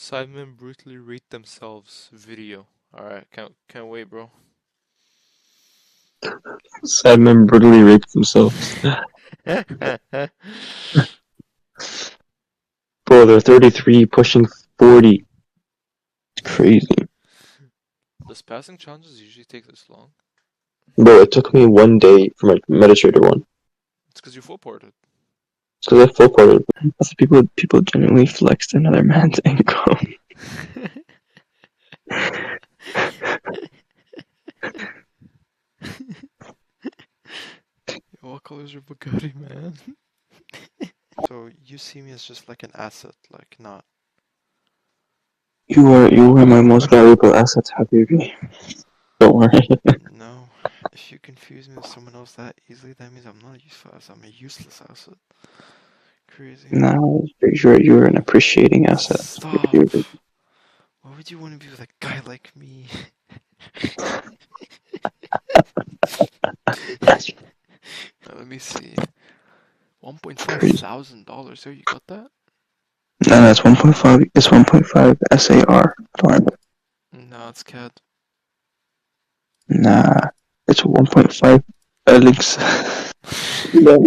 Sidemen brutally rate themselves video. Alright, can't wait, bro. Sad men brutally raped themselves. Bro, they're 33, pushing 40. It's crazy. Does passing challenges usually take this long? Bro, it took me 1 day for my Meditator one. It's because you full ported. It's because I full ported. That's people genuinely flexed another man's income. What color is your Bugatti, man? So you see me as just like an asset, like not. You are my most valuable asset, Habibi. Don't worry. No. If you confuse me with someone else that easily, that means I'm not a useful asset. I'm a useless asset. Crazy. No, you're an appreciating asset. Stop. Why would you want to be with a guy like me? Let me see. $1,500. There, you got that? No, that's 1.5. It's 1.5 SAR. No, it's CAD. Nah, it's 1.5 Alex. No.